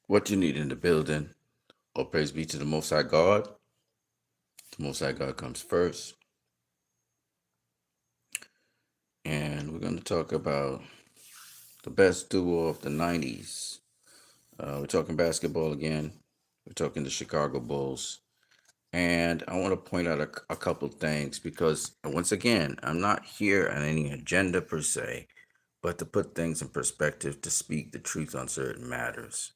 What you need in the building? All praise be to the Most High God. The Most High God comes first. And we're going to talk about the best duo of the 90s. We're talking basketball again. We're talking the Chicago Bulls. And I want to point out a couple things because, once again, I'm not here on any agenda per se, but to put things in perspective, to speak the truth on certain matters.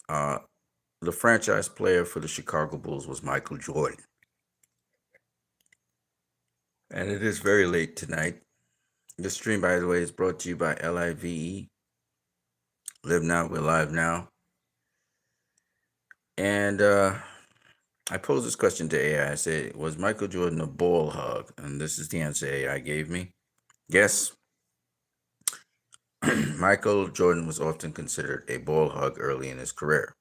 Uh, the franchise player for the Chicago Bulls was Michael Jordan. And it is very late tonight. This stream, by the way, is brought to you by L.I.V.E. Live Now, we're live now. And I posed this question to AI. I said, was Michael Jordan a ball hog? And this is the answer AI gave me. Yes, Michael Jordan was often considered a ball hog early in his career.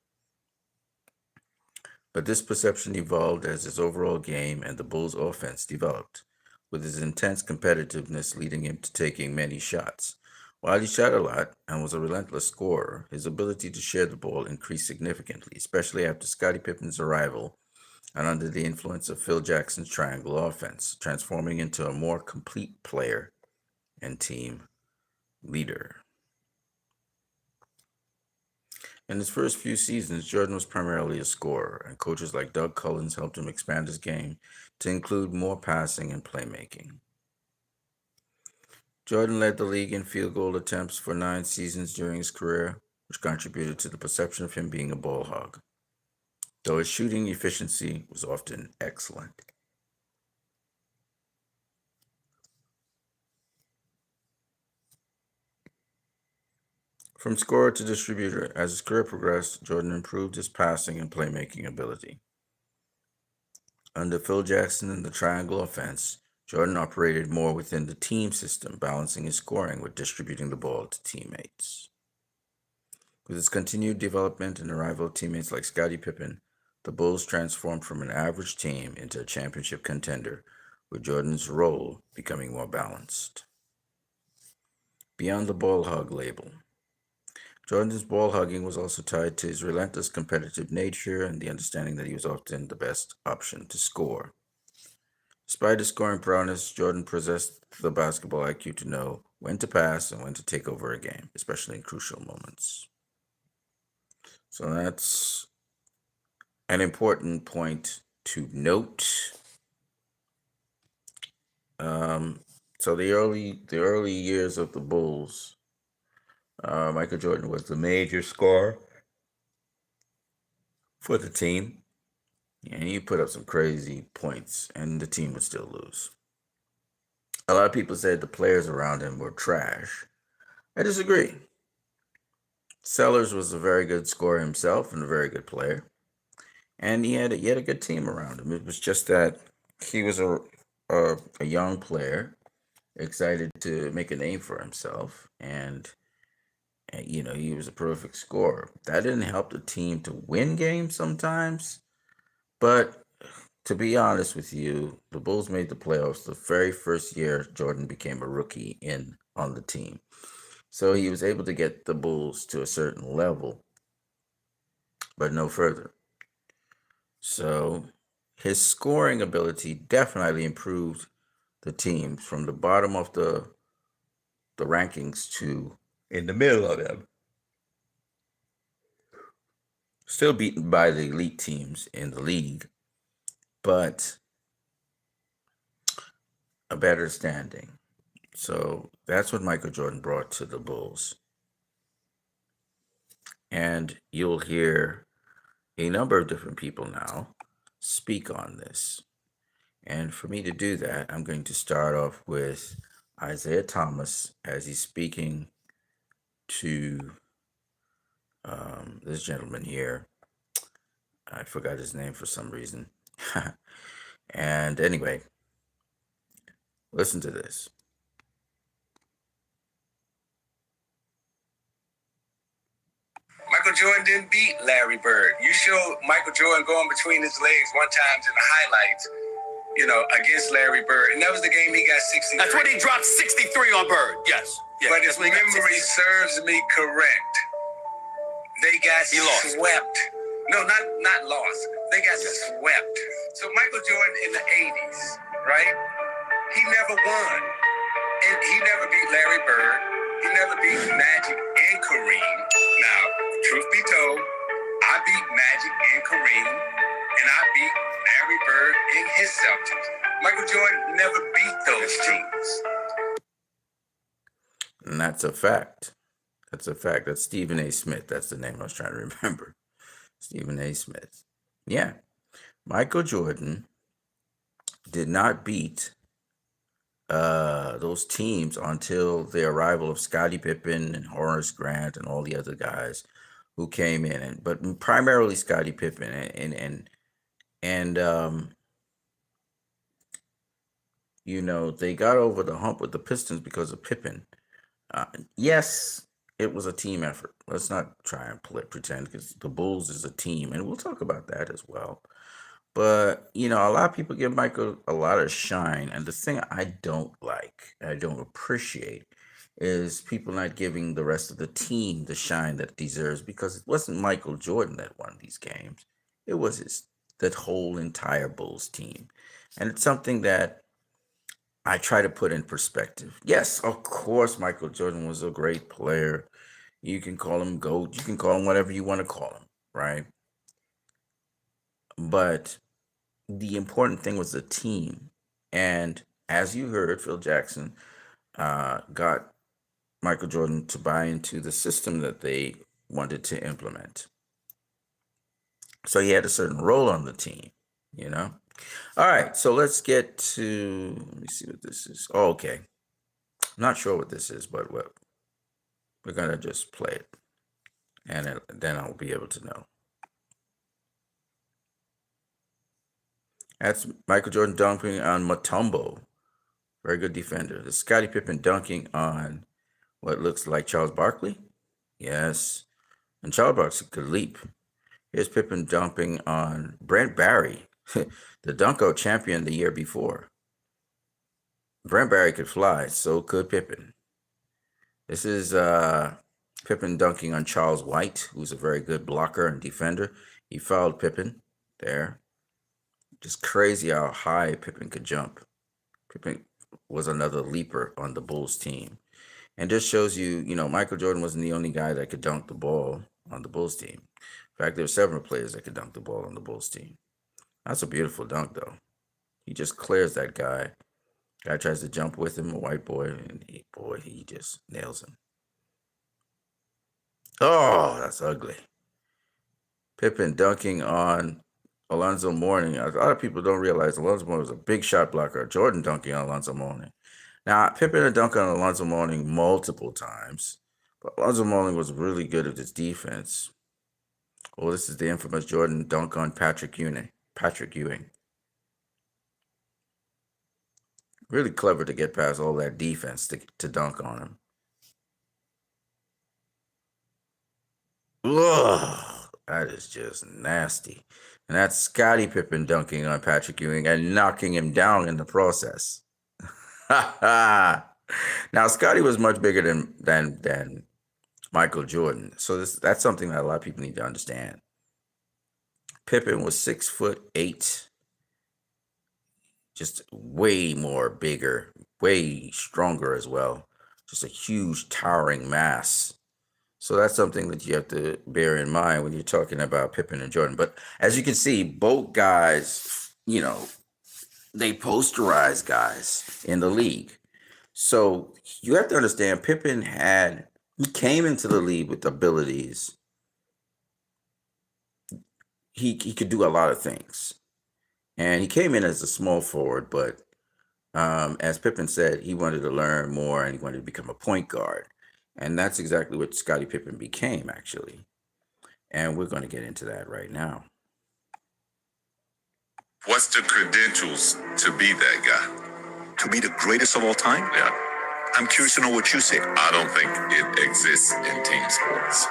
But this perception evolved as his overall game and the Bulls' offense developed, with his intense competitiveness leading him to taking many shots. While he shot a lot and was a relentless scorer, his ability to share the ball increased significantly, especially after Scottie Pippen's arrival and under the influence of Phil Jackson's triangle offense, transforming into a more complete player and team leader. In his first few seasons, Jordan was primarily a scorer, and coaches like Doug Collins helped him expand his game to include more passing and playmaking. Jordan led the league in field goal attempts for 9 seasons during his career, which contributed to the perception of him being a ball hog, though his shooting efficiency was often excellent. From scorer to distributor, as his career progressed, Jordan improved his passing and playmaking ability. Under Phil Jackson and the triangle offense, Jordan operated more within the team system, balancing his scoring with distributing the ball to teammates. With his continued development and arrival of teammates like Scottie Pippen, the Bulls transformed from an average team into a championship contender, with Jordan's role becoming more balanced. Beyond the ball hog label, Jordan's ball hugging was also tied to his relentless competitive nature and the understanding that he was often the best option to score. Despite his scoring prowess, Jordan possessed the basketball IQ to know when to pass and when to take over a game, especially in crucial moments. So that's an important point to note. So the early years of the Bulls, Michael Jordan was the major scorer for the team, and he put up some crazy points, and the team would still lose. A lot of people said the players around him were trash. I disagree. Sellers was a very good scorer himself and a very good player, and he had a good team around him. It was just that he was a young player, excited to make a name for himself, and he was a prolific scorer. That didn't help the team to win games sometimes, but to be honest with you, the Bulls made the playoffs the very first year Jordan became a rookie in on the team. So he was able to get the Bulls to a certain level, but no further. So his scoring ability definitely improved the team from the bottom of the rankings to in the middle of them. Still beaten by the elite teams in the league, but a better standing. So that's what Michael Jordan brought to the Bulls. And you'll hear a number of different people now speak on this. And for me to do that, I'm going to start off with Isaiah Thomas as he's speaking to this gentleman here. I forgot his name for some reason. And anyway, listen to this. Michael Jordan didn't beat Larry Bird. You showed Michael Jordan going between his legs one time in the highlights, against Larry Bird. And that was the game he got 63. That's when he dropped 63 on Bird, yes. but if memory serves me correct, they got swept. No, not lost. They got swept. So Michael Jordan in the 80s, right? He never won. And he never beat Larry Bird. He never beat Magic and Kareem. Now, truth be told, I beat Magic and Kareem, and I beat Larry Bird and his Celtics. Michael Jordan never beat those teams. And that's a fact. That's a fact. That's Stephen A. Smith. That's the name I was trying to remember. Stephen A. Smith. Yeah. Michael Jordan did not beat those teams until the arrival of Scottie Pippen and Horace Grant and all the other guys who came in, but primarily Scottie Pippen and you know, they got over the hump with the Pistons because of Pippen. Yes, it was a team effort. Let's not try and pretend, because the Bulls is a team, and we'll talk about that as well. But, you know, a lot of people give Michael a lot of shine. And the thing I don't like, I don't appreciate, is people not giving the rest of the team the shine that it deserves, because it wasn't Michael Jordan that won these games. It was that whole entire Bulls team. And it's something that I try to put in perspective. Yes, of course, Michael Jordan was a great player. You can call him GOAT. You can call him whatever you want to call him, right? But the important thing was the team. And as you heard, Phil Jackson got Michael Jordan to buy into the system that they wanted to implement. So he had a certain role on the team, you know? All right, so let's get to, let me see what this is. Oh, okay. I'm not sure what this is, but we're going to just play it. And then I'll be able to know. That's Michael Jordan dunking on Mutombo. Very good defender. The Scottie Pippen dunking on what looks like Charles Barkley. Yes. And Charles Barkley could leap. Here's Pippen dumping on Brent Barry, the dunk-out champion the year before. Brent Barry could fly, so could Pippen. This is Pippen dunking on Charles White, who's a very good blocker and defender. He fouled Pippen there. Just crazy how high Pippen could jump. Pippen was another leaper on the Bulls team. And this shows you, you know, Michael Jordan wasn't the only guy that could dunk the ball on the Bulls team. In fact, there were several players that could dunk the ball on the Bulls team. That's a beautiful dunk, though. He just clears that guy. Guy tries to jump with him, a white boy, and he just nails him. Oh, that's ugly. Pippen dunking on Alonzo Mourning. A lot of people don't realize Alonzo Mourning was a big shot blocker. Jordan dunking on Alonzo Mourning. Now, Pippen had dunked on Alonzo Mourning multiple times, but Alonzo Mourning was really good at his defense. Oh, this is the infamous Jordan dunk on Patrick Ewing. Really clever to get past all that defense to dunk on him. Ugh, that is just nasty. And that's Scottie Pippen dunking on Patrick Ewing and knocking him down in the process. Now, Scottie was much bigger than Michael Jordan. So that's something that a lot of people need to understand. Pippen was 6'8", just way more bigger, way stronger as well. Just a huge towering mass. So that's something that you have to bear in mind when you're talking about Pippen and Jordan. But as you can see, both guys, you know, they posterize guys in the league. So you have to understand, Pippen he came into the league with abilities. He could do a lot of things. And he came in as a small forward, but as Pippen said, he wanted to learn more and he wanted to become a point guard. And that's exactly what Scottie Pippen became, actually. And we're going to get into that right now. What's the credentials to be that guy? To be the greatest of all time? Yeah. I'm curious to know what you say. I don't think it exists in team sports.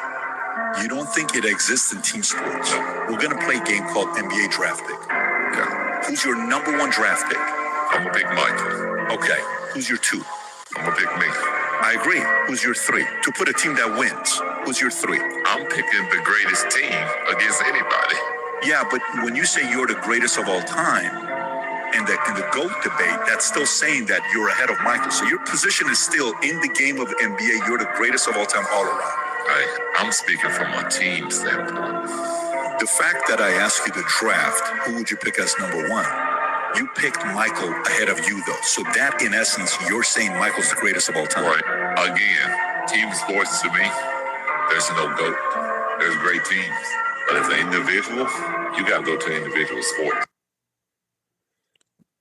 You don't think it exists in team sports? We're going to play a game called NBA Draft Pick. Yeah. Who's your number one draft pick? I'm a big Michael. Okay. Who's your two? I'm a big me. I agree. Who's your three? To put a team that wins, who's your three? I'm picking the greatest team against anybody. Yeah, but when you say you're the greatest of all time, in the GOAT debate, that's still saying that you're ahead of Michael. So your position is still in the game of NBA, you're the greatest of all time all around. I'm speaking from a team standpoint. The fact that I asked you to draft, who would you pick as number one? You picked Michael ahead of you, though. So that, in essence, you're saying Michael's the greatest of all time. Right. Again, team sports to me, there's no GOAT. There's great teams. But as an individual, you got to go to individual sports.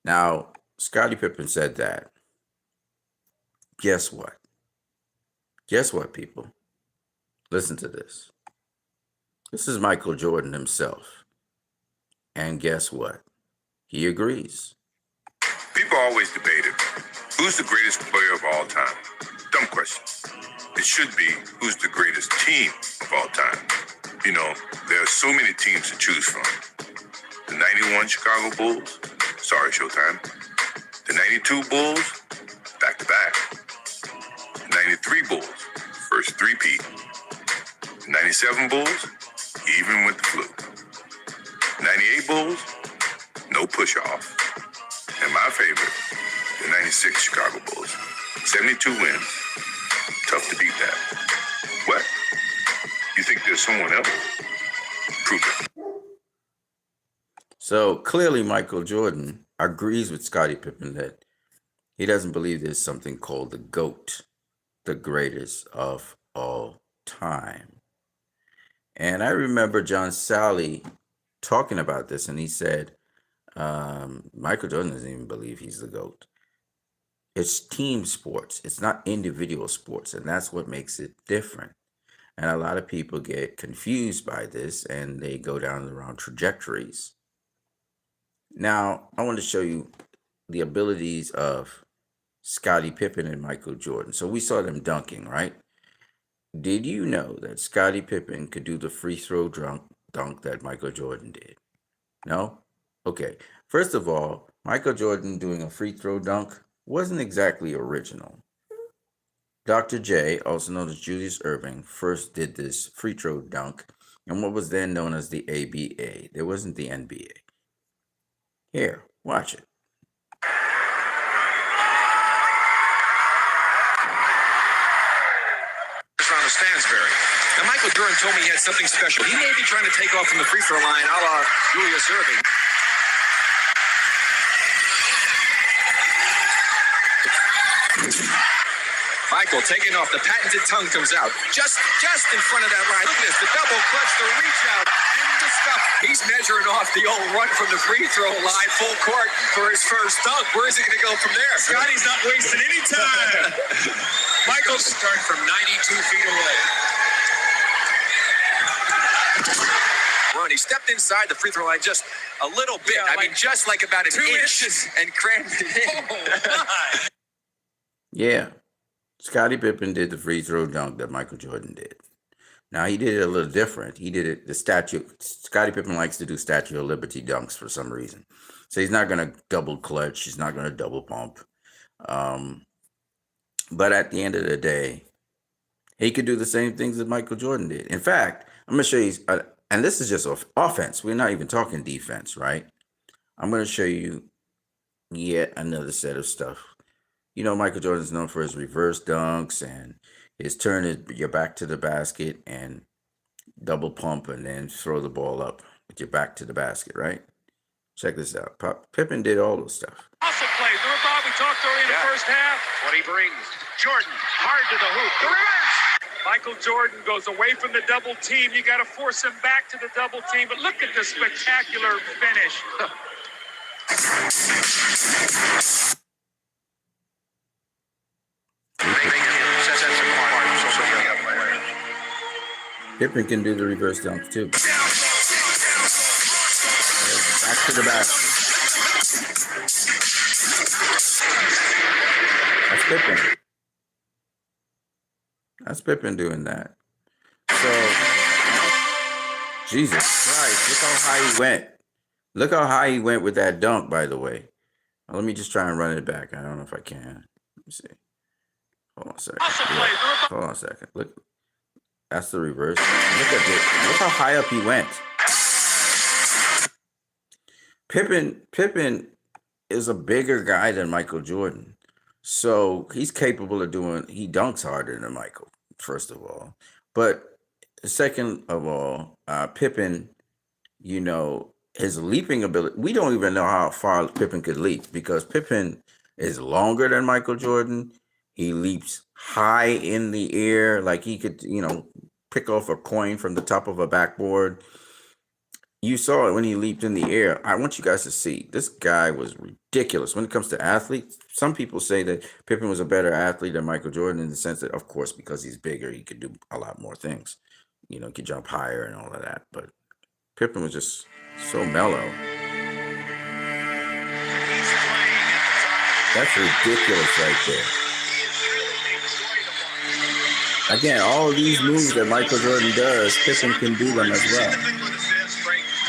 Now, Scottie Pippen said that. Guess what? Guess what, people? Listen to this. This is Michael Jordan himself. And guess what? He agrees. People always debated who's the greatest player of all time. Dumb question. It should be who's the greatest team of all time. You know, there are so many teams to choose from. The 91 Chicago Bulls, sorry, Showtime. The 92 Bulls, back to back. The 93 Bulls, first three-peat. The 97 Bulls, even with the flu. 98 Bulls, no push-off. And my favorite, the 96 Chicago Bulls. 72 wins. Tough to beat that. What? You think there's someone else? Prove it. So clearly Michael Jordan agrees with Scottie Pippen that he doesn't believe there's something called the GOAT, the greatest of all time. And I remember John Sally talking about this, and he said, Michael Jordan doesn't even believe he's the GOAT. It's team sports. It's not individual sports, and that's what makes it different. And a lot of people get confused by this, and they go down the wrong trajectories. Now, I want to show you the abilities of Scottie Pippen and Michael Jordan. So we saw them dunking, right? Did you know that Scottie Pippen could do the free throw dunk that Michael Jordan did? No? Okay. First of all, Michael Jordan doing a free throw dunk wasn't exactly original. Dr. J, also known as Julius Erving, first did this free throw dunk in what was then known as the ABA. There wasn't the NBA. Here, watch it. Around the Stansbury. Now, Michael Jordan told me he had something special. He may be trying to take off from the free throw line a la Julius Erving. Michael taking off. The patented tongue comes out. Just in front of that line. Look at this. The double clutch, the reach out. And the stuff. He's measuring off the old run from the free throw line full court for his first dunk. Where is he going to go from there? Scotty's not wasting any time. Michael's starting from 92 feet away. Run. He stepped inside the free throw line just a little bit. Yeah, I mean, just like about an inch and crammed it in. Oh, Yeah. Scottie Pippen did the free throw dunk that Michael Jordan did. Now, he did it a little different. He did it, Scottie Pippen likes to do Statue of Liberty dunks for some reason. So he's not going to double clutch. He's not going to double pump. But at the end of the day, he could do the same things that Michael Jordan did. In fact, I'm going to show you, and this is just offense. We're not even talking defense, right? I'm going to show you yet another set of stuff. You know, Michael Jordan's known for his reverse dunks and his turn is your back to the basket and double pump and then throw the ball up with your back to the basket, right? Check this out. Pippen did all those stuff. Awesome plays. Remember, Bob, we talked earlier in the first half? What he brings. Jordan, hard to the hoop. The reverse! Michael Jordan goes away from the double team. You got to force him back to the double team. But look at the spectacular finish. Pippen can do the reverse dunk too. Back to the basket. That's Pippen. That's Pippen doing that. So, Jesus Christ, look how high he went. Look how high he went with that dunk, by the way. Let me just try and run it back. I don't know if I can. Let me see. Hold on a second. Yeah. Hold on a second. Look, that's the reverse. Look at this. Look how high up he went. Pippen is a bigger guy than Michael Jordan. So he's capable of he dunks harder than Michael, first of all. But second of all, Pippen, his leaping ability, we don't even know how far Pippen could leap because Pippen is longer than Michael Jordan. He leaps high in the air, like he could, pick off a coin from the top of a backboard. You saw it when he leaped in the air. I want you guys to see. This guy was ridiculous. When it comes to athletes, some people say that Pippen was a better athlete than Michael Jordan in the sense that, of course, because he's bigger, he could do a lot more things. Could jump higher and all of that. But Pippen was just so mellow. That's ridiculous right there. Again, all of these moves that Michael Jordan does, Pippen can do them as well.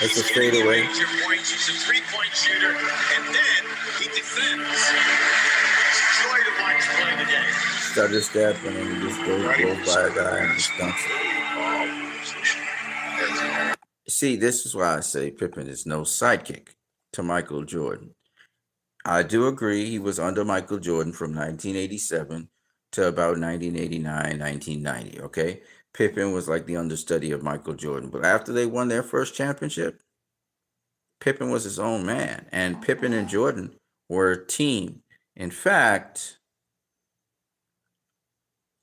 It's a fadeaway. He's a three-point shooter, and then he defends. It's a joy to watch play today. Stutter step, and then he just goes by a guy and just dunks it. See, this is why I say Pippen is no sidekick to Michael Jordan. I do agree he was under Michael Jordan from 1987 to about 1989, 1990, okay? Pippen was like the understudy of Michael Jordan. But after they won their first championship, Pippen was his own man. And Pippen and Jordan were a team. In fact,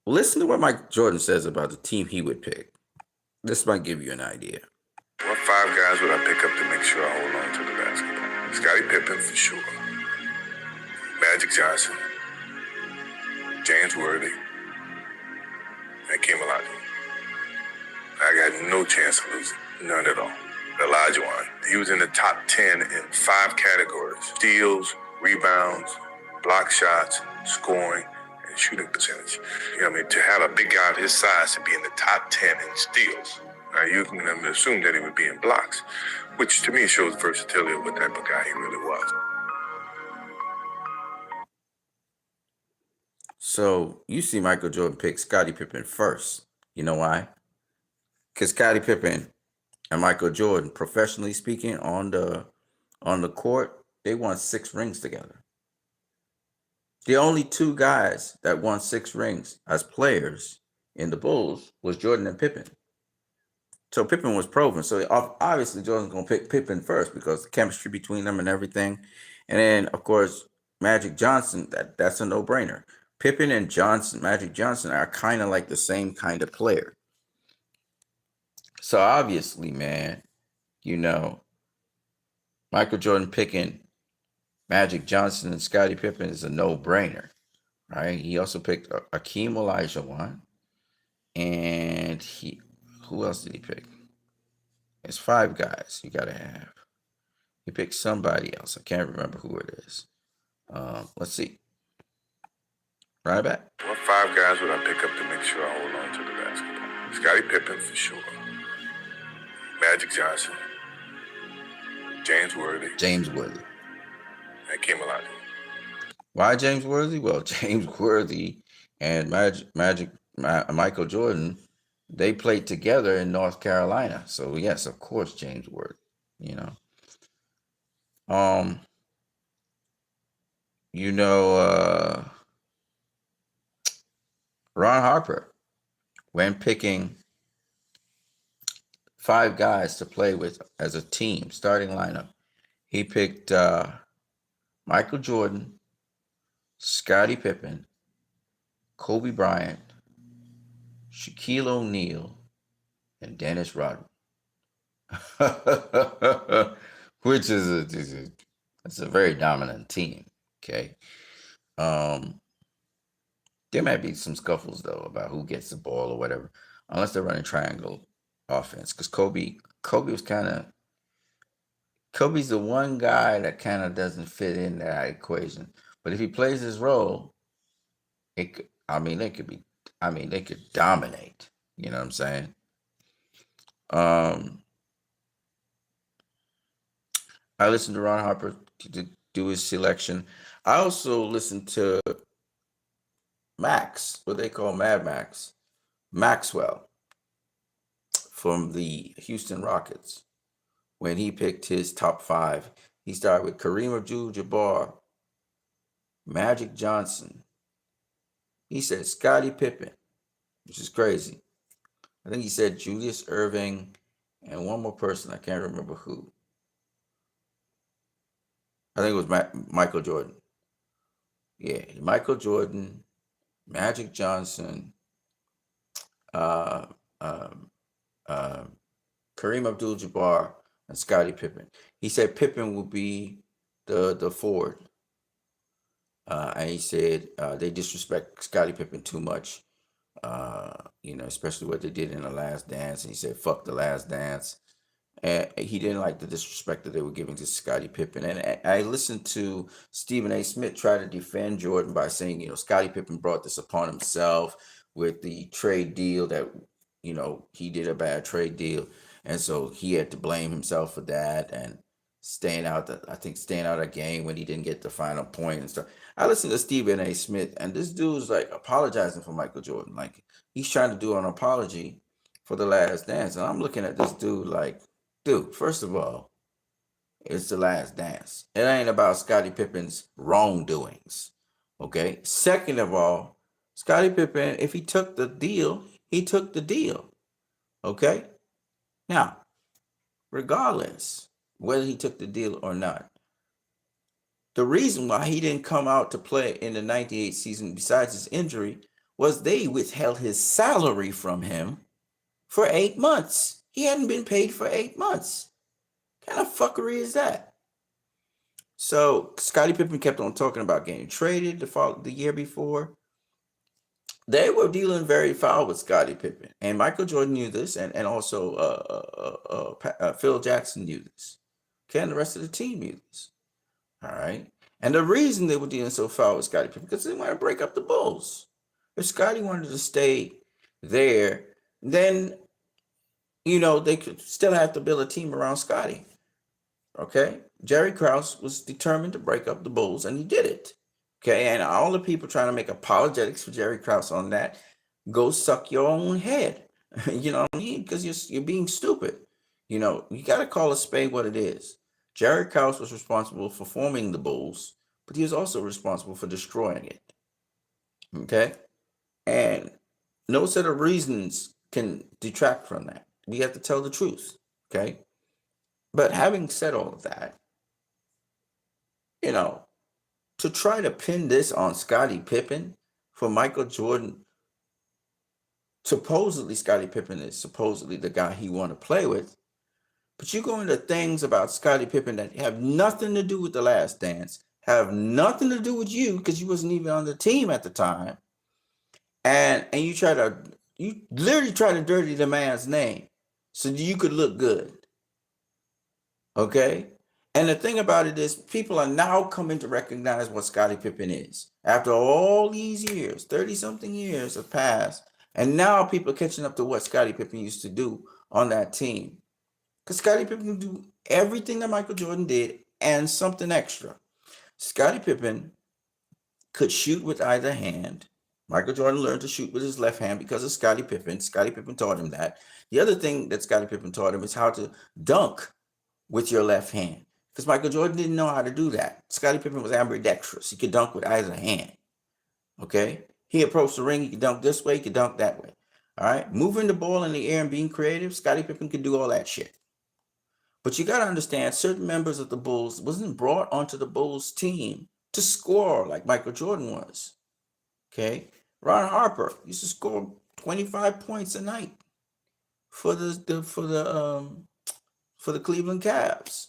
listen to what Mike Jordan says about the team he would pick. This might give you an idea. What 5 guys would I pick up to make sure I hold on to the basketball? Scottie Pippen for sure. Magic Johnson. James Worthy. And Kim L.I.V.E. I got no chance of losing. None at all. L.I.V.E. He was in the top 10 in 5 categories. Steals, rebounds, block shots, scoring, and shooting percentage. To have a big guy of his size to be in the top 10 in steals. Now, you can assume that he would be in blocks, which to me shows versatility of what type of guy he really was. So you see Michael Jordan pick Scottie Pippen first. You know why? Because Scottie Pippen and Michael Jordan, professionally speaking, on the court, they won 6 rings together. The only 2 guys that won 6 rings as players in the Bulls was Jordan and Pippen. So Pippen was proven. So obviously Jordan's going to pick Pippen first because the chemistry between them and everything. And then, of course, Magic Johnson, that's a no-brainer. Pippen and Magic Johnson are kind of like the same kind of player. So obviously, man, Michael Jordan picking Magic Johnson and Scottie Pippen is a no-brainer, right? He also picked Akeem Olajuwon. And who else did he pick? It's 5 guys you got to have. He picked somebody else. I can't remember who it is. Let's see. Right back. What 5 guys would I pick up to make sure I hold on to the basketball? Scottie Pippen for sure. Magic Johnson. James Worthy. And Kim L.I.V.E. Why James Worthy? Well, James Worthy and Michael Jordan, they played together in North Carolina. So yes, of course, James Worthy. Ron Harper, when picking 5 guys to play with as a team, starting lineup, he picked Michael Jordan, Scottie Pippen, Kobe Bryant, Shaquille O'Neal, and Dennis Rodman. Which is that's a very dominant team. Okay. There might be some scuffles though about who gets the ball or whatever, unless they're running triangle offense. Because Kobe's the one guy that kind of doesn't fit in that equation. But if he plays his role, they could dominate. You know what I'm saying? I listened to Ron Harper to do his selection. I also listened to Max, what they call Mad Max, Maxwell from the Houston Rockets, when he picked his top 5, he started with Kareem Abdul-Jabbar, Magic Johnson. He said Scottie Pippen, which is crazy. I think he said Julius Irving and one more person. I can't remember who. I think it was Michael Jordan. Yeah, Michael Jordan, Magic Johnson, uh, um, uh, Kareem Abdul-Jabbar, and Scottie Pippen. He said Pippen would be the forward. And he said they disrespect Scottie Pippen too much. Especially what they did in The Last Dance. And he said, fuck The Last Dance. And he didn't like the disrespect that they were giving to Scottie Pippen. And I listened to Stephen A. Smith try to defend Jordan by saying, Scottie Pippen brought this upon himself with the trade deal that, he did a bad trade deal. And so he had to blame himself for that and staying out a game when he didn't get the final point and stuff. I listened to Stephen A. Smith, and this dude's like apologizing for Michael Jordan. Like he's trying to do an apology for The Last Dance. And I'm looking at this dude like, dude, first of all, it's The Last Dance. It ain't about Scottie Pippen's wrongdoings. Okay. Second of all, Scottie Pippen, if he took the deal, he took the deal. Okay. Now, regardless whether he took the deal or not, the reason why he didn't come out to play in the 98 season, besides his injury, was they withheld his salary from him for 8 months. He hadn't been paid for 8 months. What kind of fuckery is that? So Scottie Pippen kept on talking about getting traded the year before. They were dealing very foul with Scottie Pippen, and Michael Jordan knew this, and also Phil Jackson knew this. Okay, and the rest of the team knew this. All right, and the reason they were dealing so foul with Scottie Pippen because they wanted to break up the Bulls. If Scottie wanted to stay there, then they could still have to build a team around Scottie. Okay, Jerry Krause was determined to break up the Bulls, and he did it. Okay, and all the people trying to make apologetics for Jerry Krause on that, go suck your own head. You know what I mean? Because you're being stupid. You got to call a spade what it is. Jerry Krause was responsible for forming the Bulls, but he was also responsible for destroying it. Okay, and no set of reasons can detract from that. We have to tell the truth. Okay, but having said all of that, to try to pin this on Scottie Pippen for Michael Jordan, supposedly Scottie Pippen is supposedly the guy he want to play with, but you go into things about Scottie Pippen that have nothing to do with The Last Dance, have nothing to do with you because you wasn't even on the team at the time, and you literally try to dirty the man's name so you could look good. Okay? And the thing about it is, people are now coming to recognize what Scottie Pippen is. After all these years, 30-something years have passed, and now people are catching up to what Scottie Pippen used to do on that team. Because Scottie Pippen could do everything that Michael Jordan did and something extra. Scottie Pippen could shoot with either hand. Michael Jordan learned to shoot with his left hand because of Scottie Pippen. Scottie Pippen taught him that. The other thing that Scottie Pippen taught him is how to dunk with your left hand. Because Michael Jordan didn't know how to do that. Scottie Pippen was ambidextrous. He could dunk with either hand. Okay? He approached the ring. He could dunk this way. He could dunk that way. All right? Moving the ball in the air and being creative, Scottie Pippen could do all that shit. But you got to understand, certain members of the Bulls wasn't brought onto the Bulls team to score like Michael Jordan was. Okay? Ron Harper used to score 25 points a night for the Cleveland Cavs.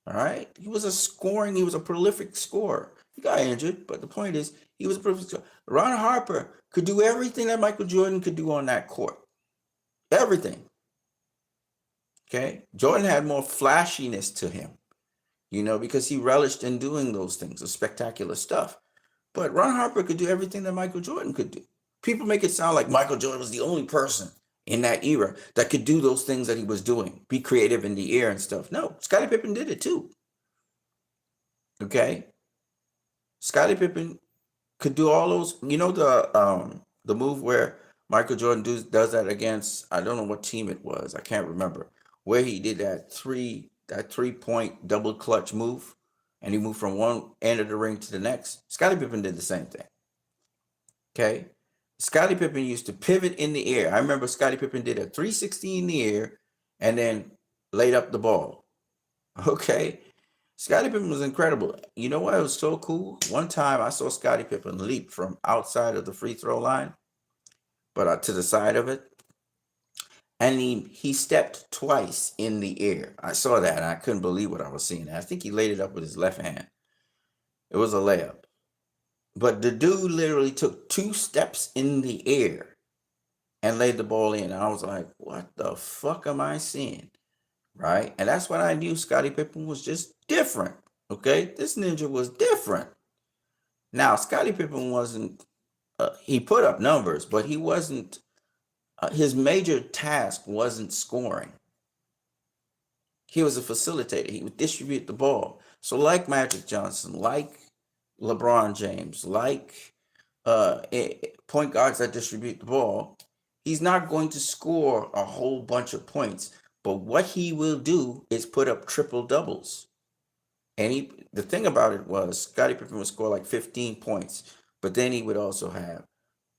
All right. He was a prolific scorer. He got injured, but the point is, he was a prolific scorer. Ron Harper could do everything that Michael Jordan could do on that court. Everything. Okay. Jordan had more flashiness to him, because he relished in doing those things, the spectacular stuff. But Ron Harper could do everything that Michael Jordan could do. People make it sound like Michael Jordan was the only person in that era that could do those things that he was doing, be creative in the air and stuff. No, Scottie Pippen did it too. Okay? Scottie Pippen could do all those. You know the move where Michael Jordan does that against, I don't know what team it was. I can't remember, where he did that 3-point double clutch move, and he moved from one end of the ring to the next. Scottie Pippen did the same thing. Okay, Scottie Pippen used to pivot in the air. I remember Scottie Pippen did a 360 in the air and then laid up the ball. Okay. Scottie Pippen was incredible. You know what was so cool? One time I saw Scottie Pippen leap from outside of the free throw line, but to the side of it, and he stepped twice in the air. I saw that and I couldn't believe what I was seeing. I think he laid it up with his left hand. It was a layup. But the dude literally took 2 steps in the air and laid the ball in. And I was like, what the fuck am I seeing? Right? And that's when I knew Scottie Pippen was just different. Okay? This ninja was different. Now, Scottie Pippen wasn't, he put up numbers, but he wasn't, his major task wasn't scoring. He was a facilitator. He would distribute the ball. So, like Magic Johnson, like LeBron James, like point guards that distribute the ball, he's not going to score a whole bunch of points. But what he will do is put up triple doubles. And the thing about it was, Scottie Pippen would score like 15 points, but then he would also have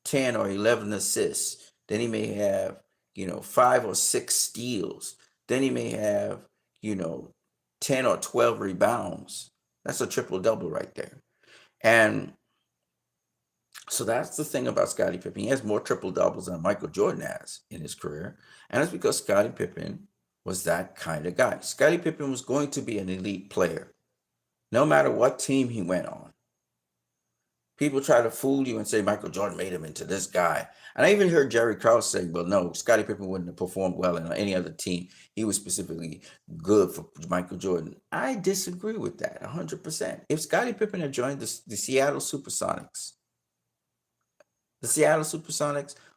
10 or 11 assists. Then he may have, 5 or 6 steals. Then he may have, 10 or 12 rebounds. That's a triple double right there. And so that's the thing about Scottie Pippen. He has more triple doubles than Michael Jordan has in his career. And that's because Scottie Pippen was that kind of guy. Scottie Pippen was going to be an elite player, no matter what team he went on. People try to fool you and say Michael Jordan made him into this guy. And I even heard Jerry Krause say, well, no, Scottie Pippen wouldn't have performed well in any other team. He was specifically good for Michael Jordan. I disagree with that 100%. If Scottie Pippen had joined the Seattle Supersonics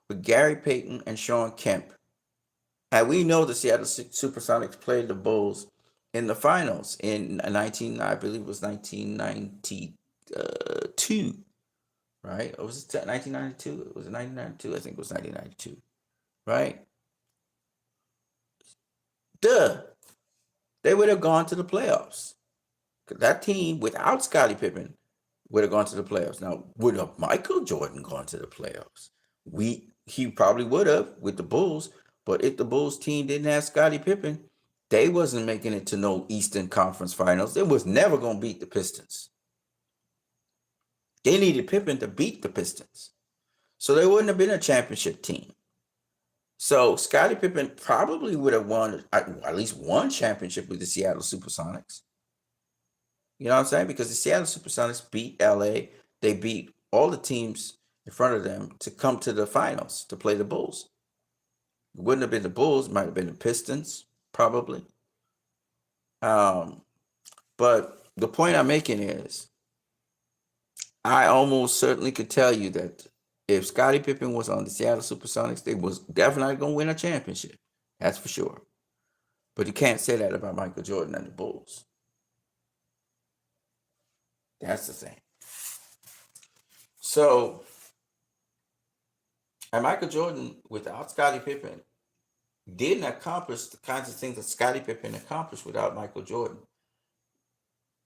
with Gary Payton and Sean Kemp, and we know the Seattle Supersonics played the Bulls in the finals in I believe it was 1992. Right? Or was it 1992? Was it 1992? I think it was 1992. Right? Duh. They would have gone to the playoffs. That team, without Scottie Pippen, would have gone to the playoffs. Now, would have Michael Jordan gone to the playoffs? He probably would have with the Bulls, but if the Bulls team didn't have Scottie Pippen, they wasn't making it to no Eastern Conference Finals. They was never going to beat the Pistons. They needed Pippen to beat the Pistons. So they wouldn't have been a championship team. So Scottie Pippen probably would have won at least one championship with the Seattle Supersonics. You know what I'm saying? Because the Seattle Supersonics beat L.A. They beat all the teams in front of them to come to the finals to play the Bulls. It wouldn't have been the Bulls. It might have been the Pistons, probably. But the point I'm making is, I almost certainly could tell you that if Scottie Pippen was on the Seattle Supersonics, they was definitely going to win a championship. That's for sure. But you can't say that about Michael Jordan and the Bulls. That's the thing. So, and Michael Jordan, without Scottie Pippen, didn't accomplish the kinds of things that Scottie Pippen accomplished without Michael Jordan.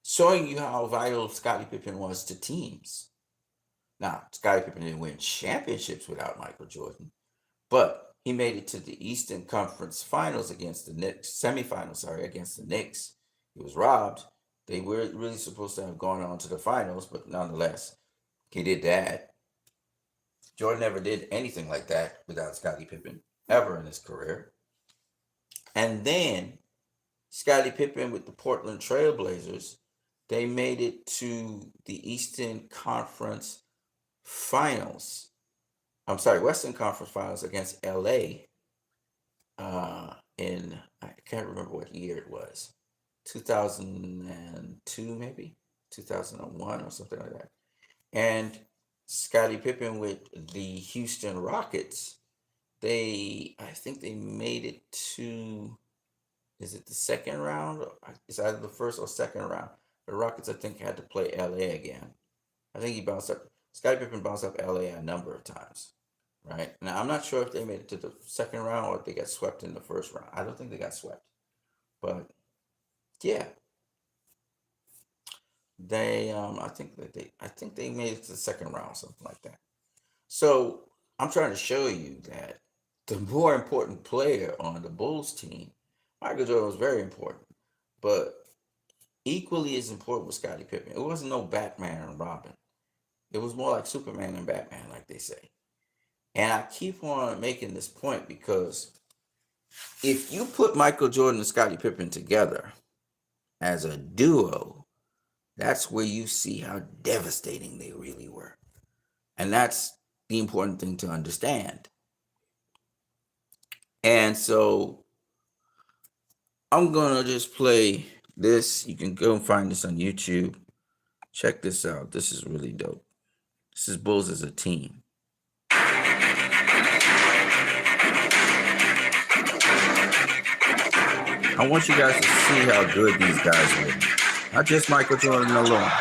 Showing you how vital Scottie Pippen was to teams. Now, Scottie Pippen didn't win championships without Michael Jordan, but he made it to the Eastern Conference Finals against the Knicks, semifinals, against the Knicks. He was robbed. They were really supposed to have gone on to the finals, but nonetheless, he did that. Jordan never did anything like that without Scottie Pippen, ever in his career. And then Scottie Pippen with the Portland Trailblazers, they made it to the Eastern Conference Finals. I'm sorry, Western Conference Finals against L.A. In, I can't remember what year it was, 2002 maybe, 2001 or something like that. And Scottie Pippen with the Houston Rockets, I think they made it to, is it the second round? It's either the first or second round. The Rockets, I think, had to play LA again. I think he bounced up. Scottie Pippen bounced up LA a number of times, right? Now I'm not sure if they made it to the second round or if they got swept in the first round. I don't think they got swept, but yeah, they I think they made it to the second round, something like that. So I'm trying to show you that the more important player on the Bulls team, Michael Jordan was very important, but equally as important was Scottie Pippen. It wasn't no Batman and Robin. It was more like Superman and Batman, like they say. And I keep on making this point because if you put Michael Jordan and Scottie Pippen together as a duo, that's where you see how devastating they really were. And that's the important thing to understand. And so I'm going to just play this. You can go and find this on YouTube. Check this out. This is really dope. This is Bulls as a team. I want you guys to see how good these guys were. Not just Michael Jordan alone.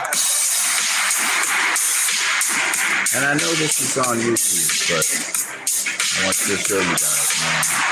And I know this is on YouTube, but I want to show you guys, man.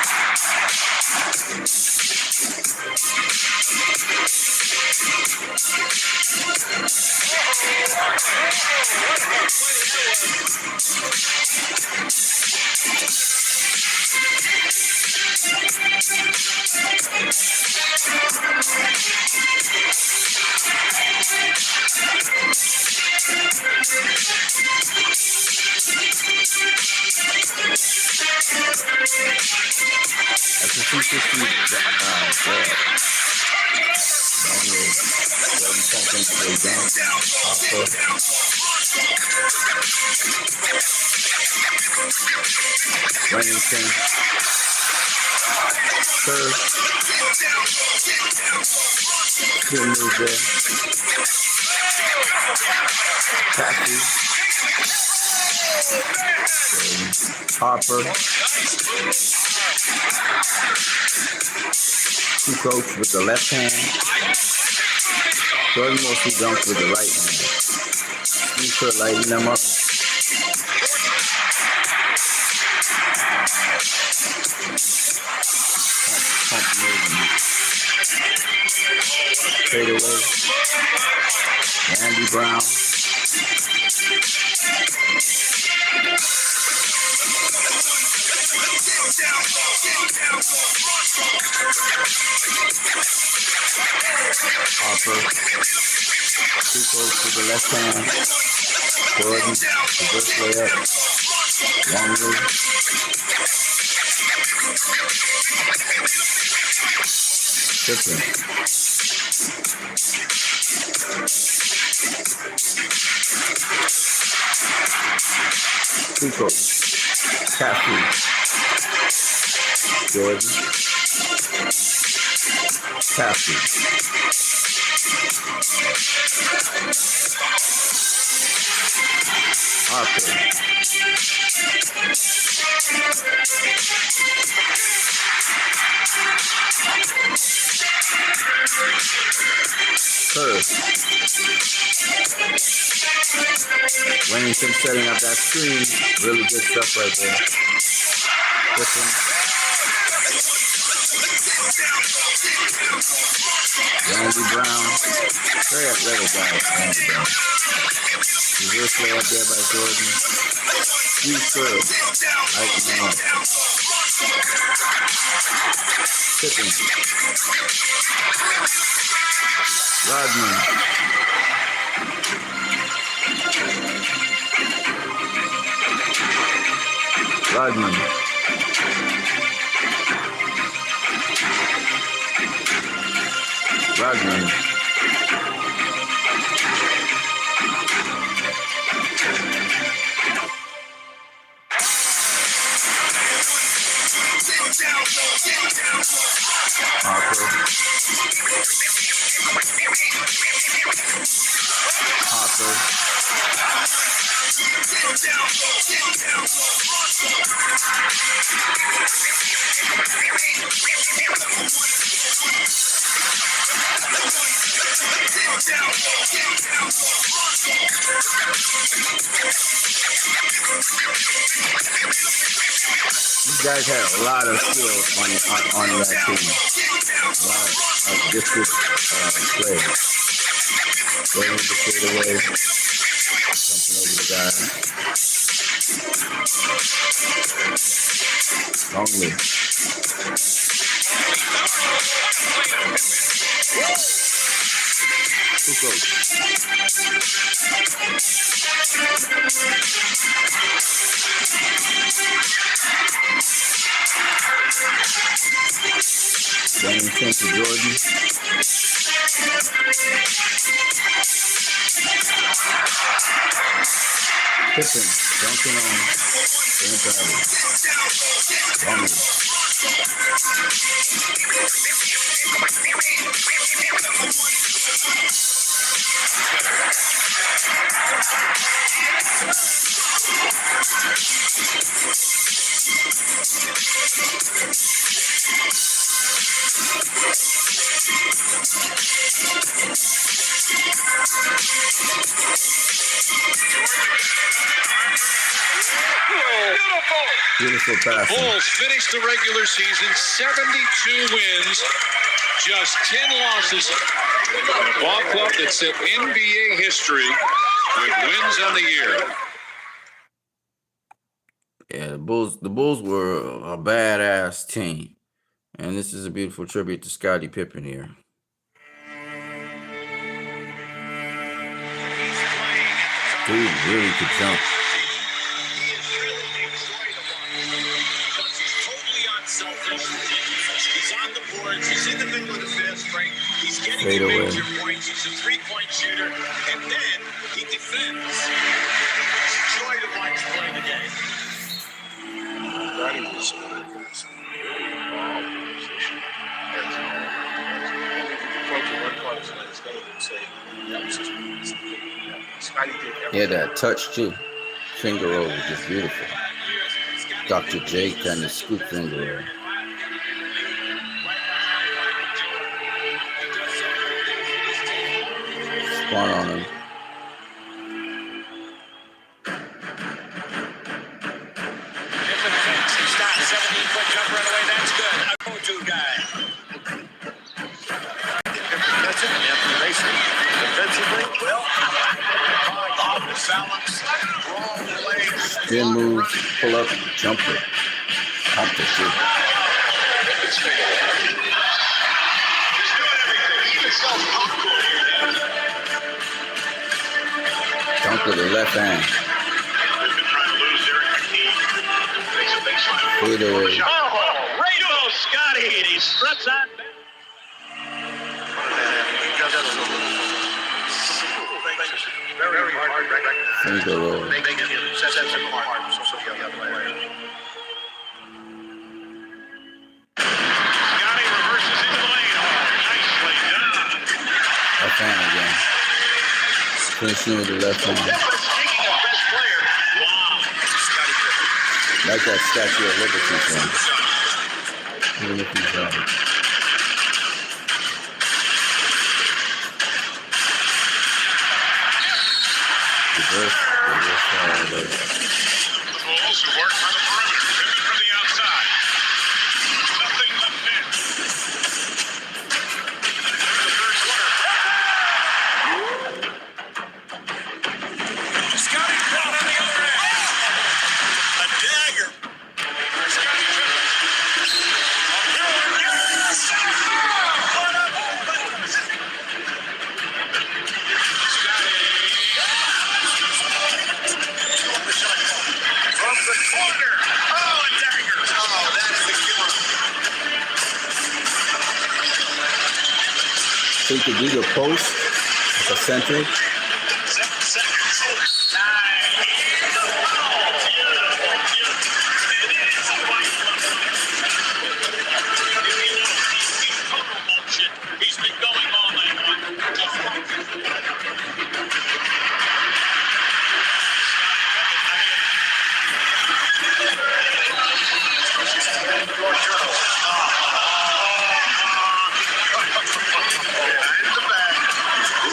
That's a 260 Remington, Curve, good move there. Patrick, Harper, two coach with the left hand. Jordan mostly dunks with the right hand. Steve Kerr lighting them up. Pump movement. Fade away. Andy Brown. Harper. Too close to the left hand. Jordan. Reverse layup. Longley. Pippen. Tuco. Caffrey. Jordan. Caffrey. Harper. Kerr. Remington setting up that screen. Really good stuff right there. Listen. Randy Brown. Very athletic guy, Randy Brown. Reverse play up there by Jordan. Steve Kerr. Lighting him up. Pippen. Rodman. Rodman. Rodman. Harper. These guys had a lot of skill on that team. A lot of gifted players. Going to fade away. Jumping over the guy. Longley. Too close. Wellington to Jordan. Pippen, dunking on St. Bradley. Longley. Beautiful pass. Bulls finished the regular season 72 wins, just 10 losses. A ball club that set NBA history with wins on the year. Yeah, the Bulls were a badass team. And this is a beautiful tribute to Scottie Pippen here. Dude really could jump. He's in the middle of the fifth, right? He's getting Fade away. major points. He's a three-point shooter, and then he defends. It's a joy to watch play the game. Scotty was one of the guys in a very involved position. Approach one part of his game and say, that was just Scotty did everything. Yeah, that touch too. Finger roll was just beautiful. Dr. J kind of scoop finger roll. Spawn on him. He stops. 17-foot jumper on the way. That's good. A go-to guy. That's it. Defensively, well, off the balance, wrong legs. Spin move, pull up, jumper. Pump it too. He's doing everything. Even self-control. Dunk with the left hand. Fade away. Oh, Rainbow Scotty, and he struts on. Very hard record. Finger roll. They get sets him apart. So the other players. Scotty reverses into the lane. Nicely done. Left hand again. Finishing with the left hand. Speaking of best player, wow. Scotty Pippen. Like that Statue of Liberty thing. Even if he's reverse. The Bulls who work on the perimeter. Pippen from the outside. Nothing left in. The third quarter. Scotty down on the other end. A dagger. Scotty Pippen. From the corner. Oh, a dagger. Oh, that's the killer. So you could do your post at the center. 7 seconds. Nice. Beautiful. It is a white one. He's total motion. He's been going all night long.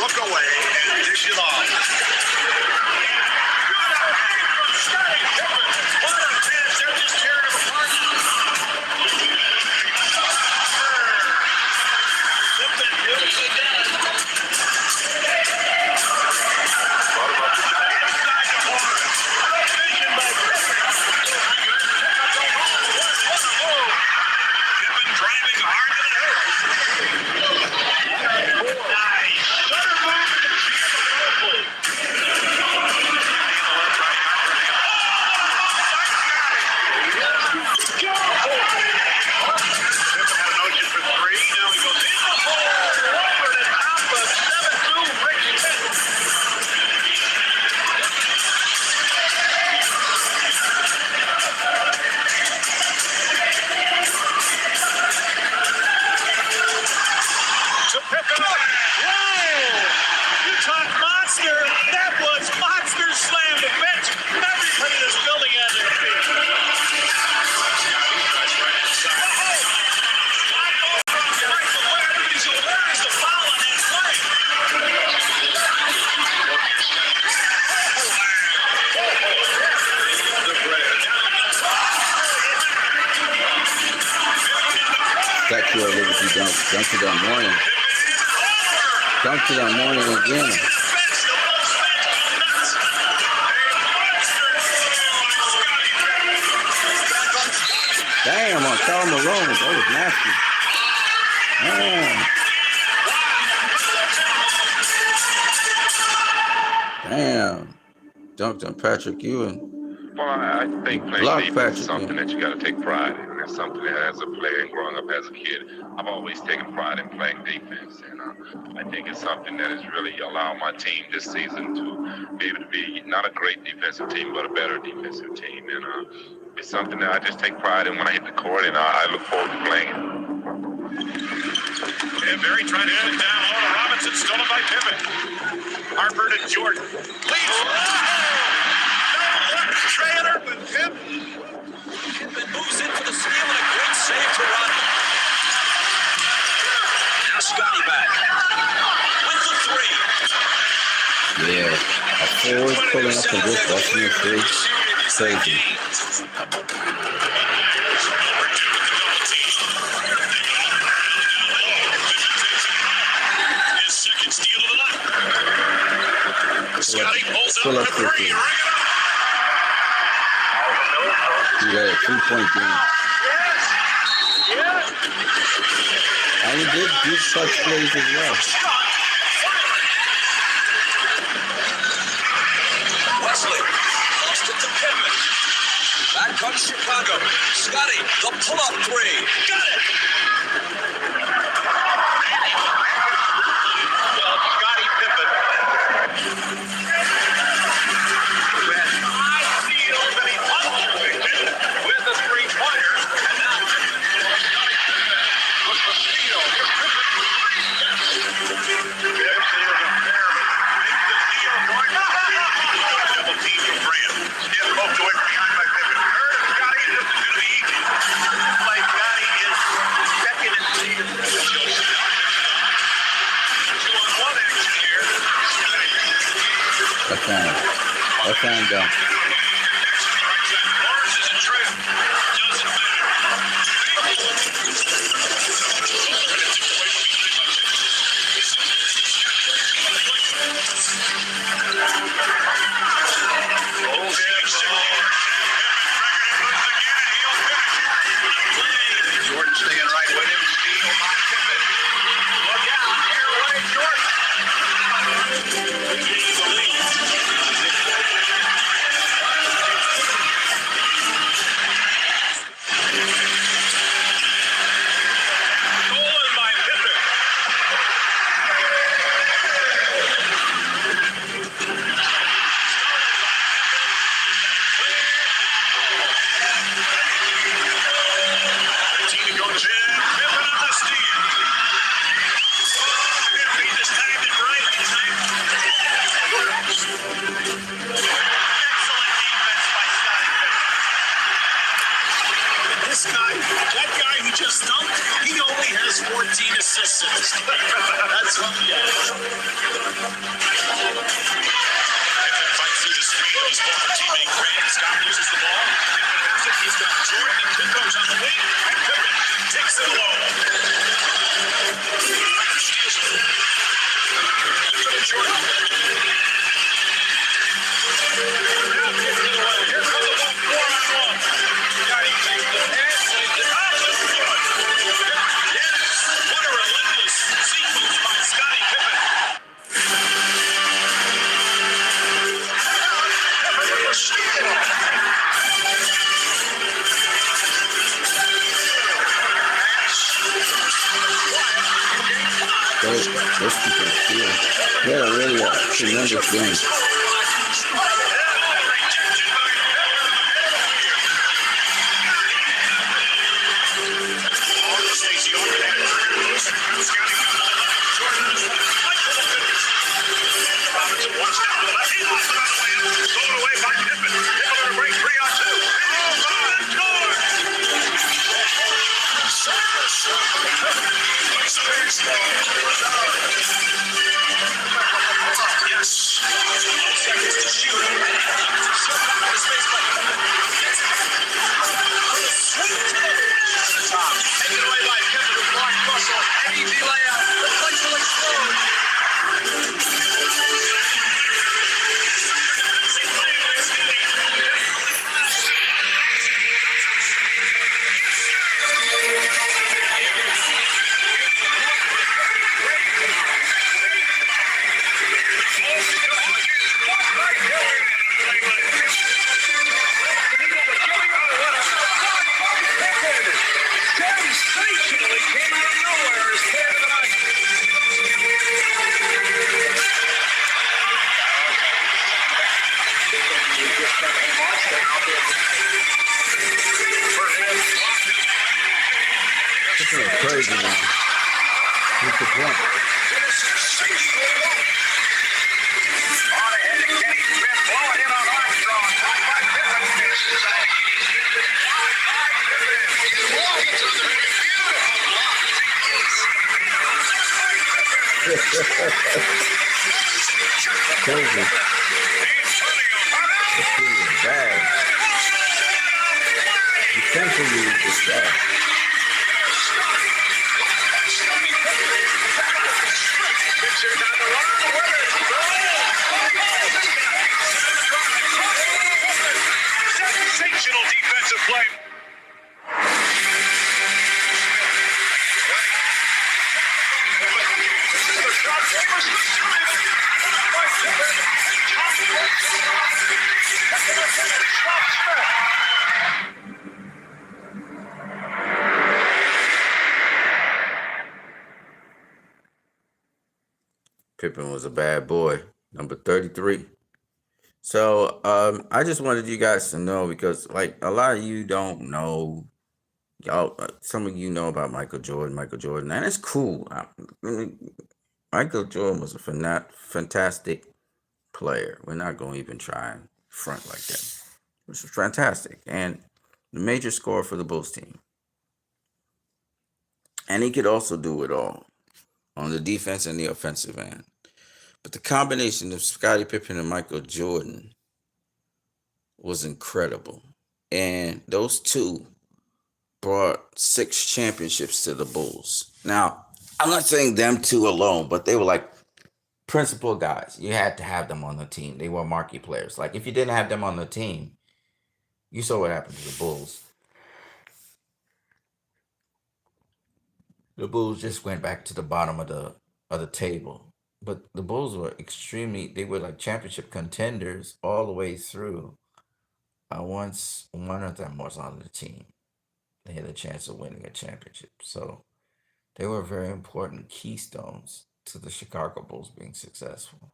Look away and dig Statue of Liberty dunk. Dunk it that morning. Dunk it that morning again. Damn, on Karl Malone. That was nasty. Damn. Dunked on Patrick Ewing. Well, I think playing defense is something that you got to take pride in. It's something that as a player and growing up as a kid, I've always taken pride in playing defense. And I think it's something that has really allowed my team this season to be able to be not a great defensive team, but a better defensive team. And it's something that I just take pride in when I hit the court, and I look forward to playing it. And Barry trying to put down Ola Robinson, stolen by Pippen. Harvard and Jordan. Trailer with Pippen. Pippen moves in for the steal and a great save to Rodney. Now Scotty back with the three. Yeah, a forward pulling up from this Washington three. Crazy. His second steal of the night. Scotty pulls up the three. He had a 3-point game. And he did do such plays as well. Wesley lost it to Pippen. Back comes Chicago. Scotty, the pull-up three. Got it. Scotty Pippen. Who had 5 steals and he punctuated with a three-pointer. And now with the steal. Pippen is a pair, but makes the steal going. Double team from Graham. Still poked away from behind by Pippen. Scotty, this is going to be easy. Like Scotty is second in the season. 2-on-1 action here. Left hand down. Lawrence is in trip. Doesn't Jordan staying right with him. Steal by Pippen. Look out. Airway Jordan. Gains the lead. Stolen by Pippen. Team goes in. Pippen on the steal. Pippen just timed it right. Excellent defense by Scotty Pippen. This guy, that guy who just dunked, he only has 14 assists in his career. That's what he has. Pippen fights through the screen of his former teammate Grant. Scott loses the ball. Pippen has it. He's got Jordan and Kukoc on the wing. And Pippen takes it alone. Steals it. From Jordan. Now Pippen to the right. Here comes the ball. 4-on-1. Scotty takes the pass. Lays it up. It's good. Yes. What a relentless sequence by Scotty Pippen. Pippen with a steal. Those people steal. They had a really tremendous game. Robinson one step to the left. He lost it on the way up. Stolen away by Pippen. Pippen on a break 3-on-2. Oh, God, score! Yes. crazy now. He's the jump. On ahead to Kenny Smith, blowing in on Armstrong. Caught by Pippen. Misses out. Caught by Pippen. Walking to the beautiful block. Crazy. This team is bad. Essentially, it's bad. Pitcher down the run. Sensational defensive play. Pippen was a bad boy, number 33. So I just wanted you guys to know, because like a lot of you don't know, y'all, some of you know about Michael Jordan, and it's cool. Michael Jordan was a fantastic player. We're not going to even try and front like that. It was fantastic, and the major scorer for the Bulls team. And he could also do it all on the defense and the offensive end. But the combination of Scottie Pippen and Michael Jordan was incredible. And those two brought 6 championships to the Bulls. Now, I'm not saying them two alone, but they were like principal guys. You had to have them on the team. They were marquee players. Like if you didn't have them on the team, you saw what happened to the Bulls. The Bulls just went back to the bottom of the table. But the Bulls were they were like championship contenders all the way through. Once one of them was on the team, they had a chance of winning a championship. So they were very important keystones to the Chicago Bulls being successful.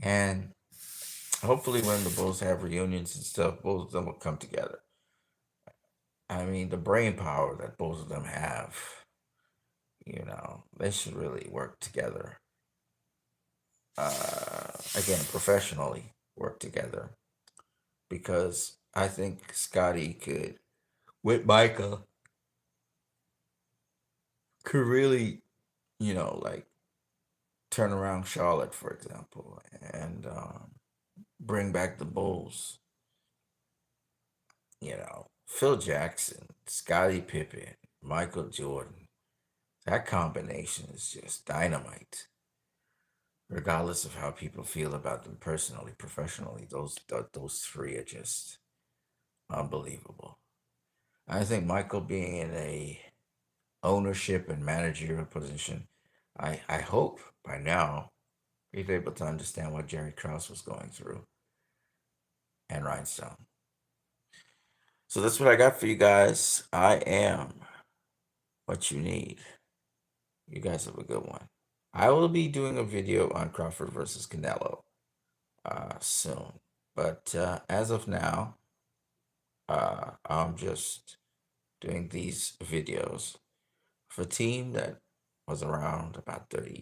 And hopefully when the Bulls have reunions and stuff, both of them will come together. I mean, the brain power that both of them have, they should really work together. Again, professionally work together. Because I think Scotty could, with Michael, could really, like turn around Charlotte, for example, and bring back the Bulls. Phil Jackson, Scottie Pippen, Michael Jordan. That combination is just dynamite. Regardless of how people feel about them personally, professionally, those three are just unbelievable. I think Michael being in a ownership and managerial position, I hope by now he's able to understand what Jerry Krause was going through and Rhinestone. So that's what I got for you guys. I am what you need. You guys have a good one. I will be doing a video on Crawford versus Canelo soon. But as of now, I'm just doing these videos for a team that was around about 30 years.